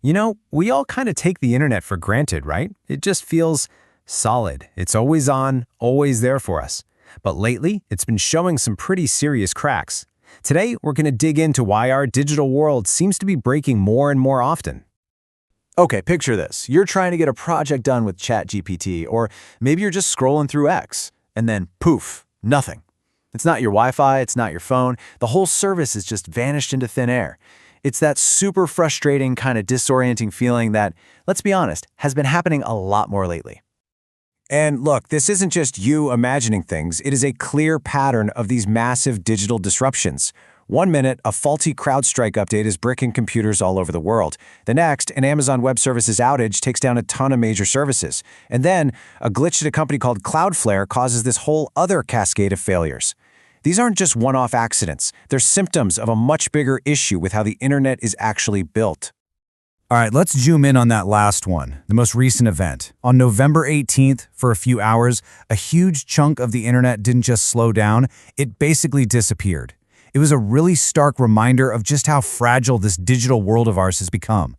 We all kind of take the internet for granted, right? It just feels solid. It's always on, always there for us. But lately, it's been showing some pretty serious cracks. Today, we're going to dig into why our digital world seems to be breaking more and more often. Okay, picture this. You're trying to get a project done with ChatGPT, or maybe you're just scrolling through X, and then poof, nothing. It's not your Wi-Fi, it's not your phone. The whole service has just vanished into thin air. It's that super frustrating, kind of disorienting feeling that, let's be honest, has been happening a lot more lately. And look, this isn't just you imagining things. It is a clear pattern of these massive digital disruptions. One minute, a faulty CrowdStrike update is bricking computers all over the world. The next, an Amazon Web Services outage takes down a ton of major services. And then, a glitch at a company called Cloudflare causes this whole other cascade of failures. These aren't just one-off accidents. They're symptoms of a much bigger issue with how the internet is actually built. All right, let's zoom in on that last one, the most recent event. On November 18th, for a few hours, a huge chunk of the internet didn't just slow down, it basically disappeared. It was a really stark reminder of just how fragile this digital world of ours has become.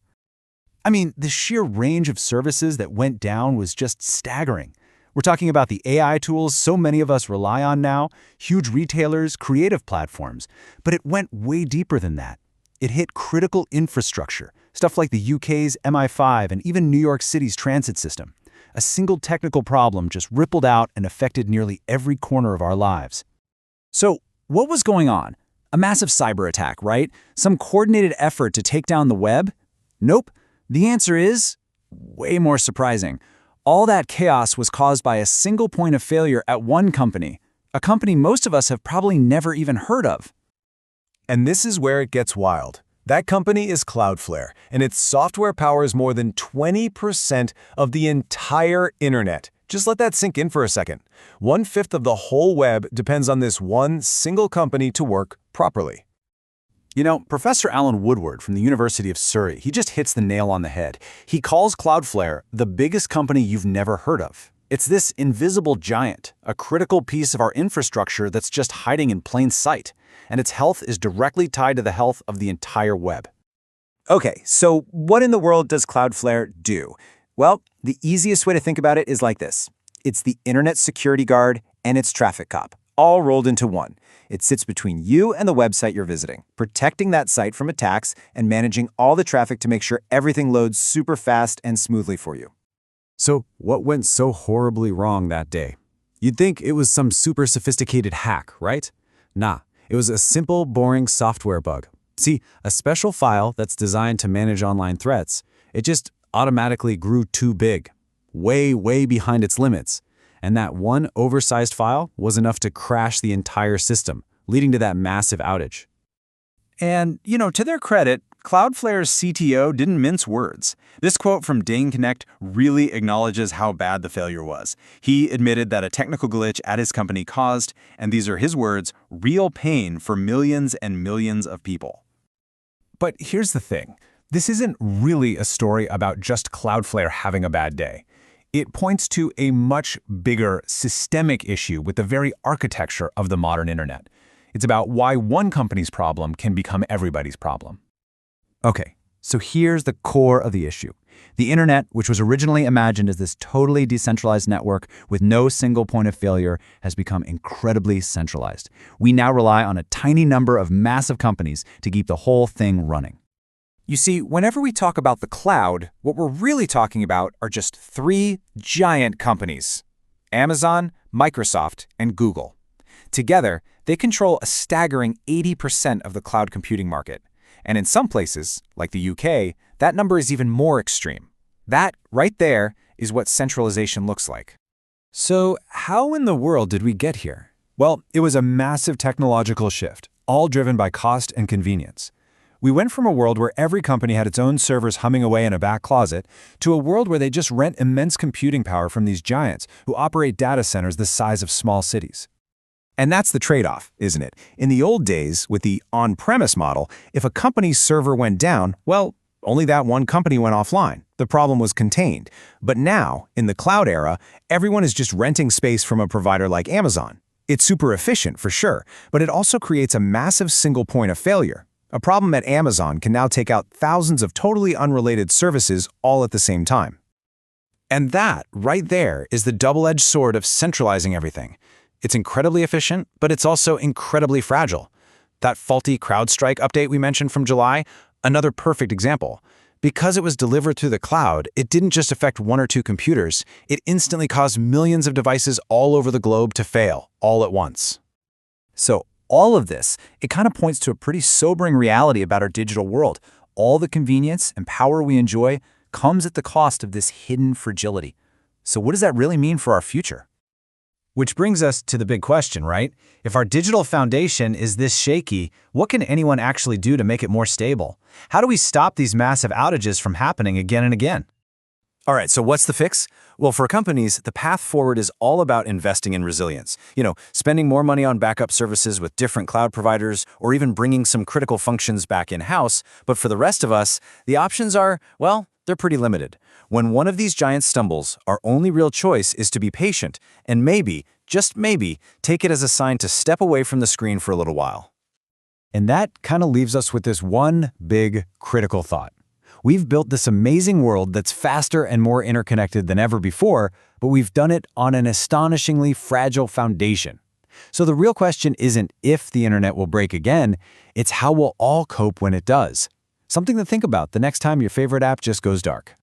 I mean, the sheer range of services that went down was just staggering. We're talking about the AI tools so many of us rely on now, huge retailers, creative platforms, but it went way deeper than that. It hit critical infrastructure, stuff like the UK's MI5 and even New York City's transit system. A single technical problem just rippled out and affected nearly every corner of our lives. So, what was going on? A massive cyber attack, right? Some coordinated effort to take down the web? Nope. The answer is way more surprising. All that chaos was caused by a single point of failure at one company, a company most of us have probably never even heard of. And this is where it gets wild. That company is Cloudflare, and its software powers more than 20% of the entire internet. Just let that sink in for a second. 1/5 of the whole web depends on this one single company to work properly. Professor Alan Woodward from the University of Surrey, he just hits the nail on the head. He calls Cloudflare the biggest company you've never heard of. It's this invisible giant, a critical piece of our infrastructure that's just hiding in plain sight, and its health is directly tied to the health of the entire web. Okay, so what in the world does Cloudflare do? Well, the easiest way to think about it is like this. It's the internet security guard and its traffic cop, all rolled into one. It sits between you and the website you're visiting, protecting that site from attacks and managing all the traffic to make sure everything loads super fast and smoothly for you. So, what went so horribly wrong that day? You'd think it was some super sophisticated hack, right? Nah, it was a simple, boring software bug. See, a special file that's designed to manage online threats, it just automatically grew too big, way behind its limits. And that one oversized file was enough to crash the entire system, leading to that massive outage. And, to their credit, Cloudflare's CTO didn't mince words. This quote from Dane Connect really acknowledges how bad the failure was. He admitted that a technical glitch at his company caused, and these are his words, real pain for millions and millions of people. But here's the thing. This isn't really a story about just Cloudflare having a bad day. It points to a much bigger systemic issue with the very architecture of the modern internet. It's about why one company's problem can become everybody's problem. Okay, so here's the core of the issue. The internet, which was originally imagined as this totally decentralized network with no single point of failure, has become incredibly centralized. We now rely on a tiny number of massive companies to keep the whole thing running. You see, whenever we talk about the cloud, what we're really talking about are just 3 giant companies: Amazon, Microsoft, and Google. Together, they control a staggering 80% of the cloud computing market. And in some places, like the UK, that number is even more extreme. That, right there, is what centralization looks like. So, how in the world did we get here? Well, it was a massive technological shift, all driven by cost and convenience. We went from a world where every company had its own servers humming away in a back closet to a world where they just rent immense computing power from these giants who operate data centers the size of small cities. And that's the trade-off, isn't it? In the old days, with the on-premise model, if a company's server went down, well, only that one company went offline. The problem was contained. But now, in the cloud era, everyone is just renting space from a provider like Amazon. It's super efficient, for sure, but it also creates a massive single point of failure. A problem at Amazon can now take out thousands of totally unrelated services all at the same time. And that, right there, is the double-edged sword of centralizing everything. It's incredibly efficient, but it's also incredibly fragile. That faulty CrowdStrike update we mentioned from July, another perfect example. Because it was delivered through the cloud, it didn't just affect one or two computers, it instantly caused millions of devices all over the globe to fail, all at once. So all of this, it kind of points to a pretty sobering reality about our digital world. All the convenience and power we enjoy comes at the cost of this hidden fragility. So what does that really mean for our future? Which brings us to the big question, right? If our digital foundation is this shaky, what can anyone actually do to make it more stable? How do we stop these massive outages from happening again and again? All right, so what's the fix? Well, for companies, the path forward is all about investing in resilience. Spending more money on backup services with different cloud providers, or even bringing some critical functions back in-house. But for the rest of us, the options are, well, they're pretty limited. When one of these giants stumbles, our only real choice is to be patient and maybe, just maybe, take it as a sign to step away from the screen for a little while. And that kind of leaves us with this one big, critical thought. We've built this amazing world that's faster and more interconnected than ever before, but we've done it on an astonishingly fragile foundation. So the real question isn't if the internet will break again, it's how we'll all cope when it does. Something to think about the next time your favorite app just goes dark.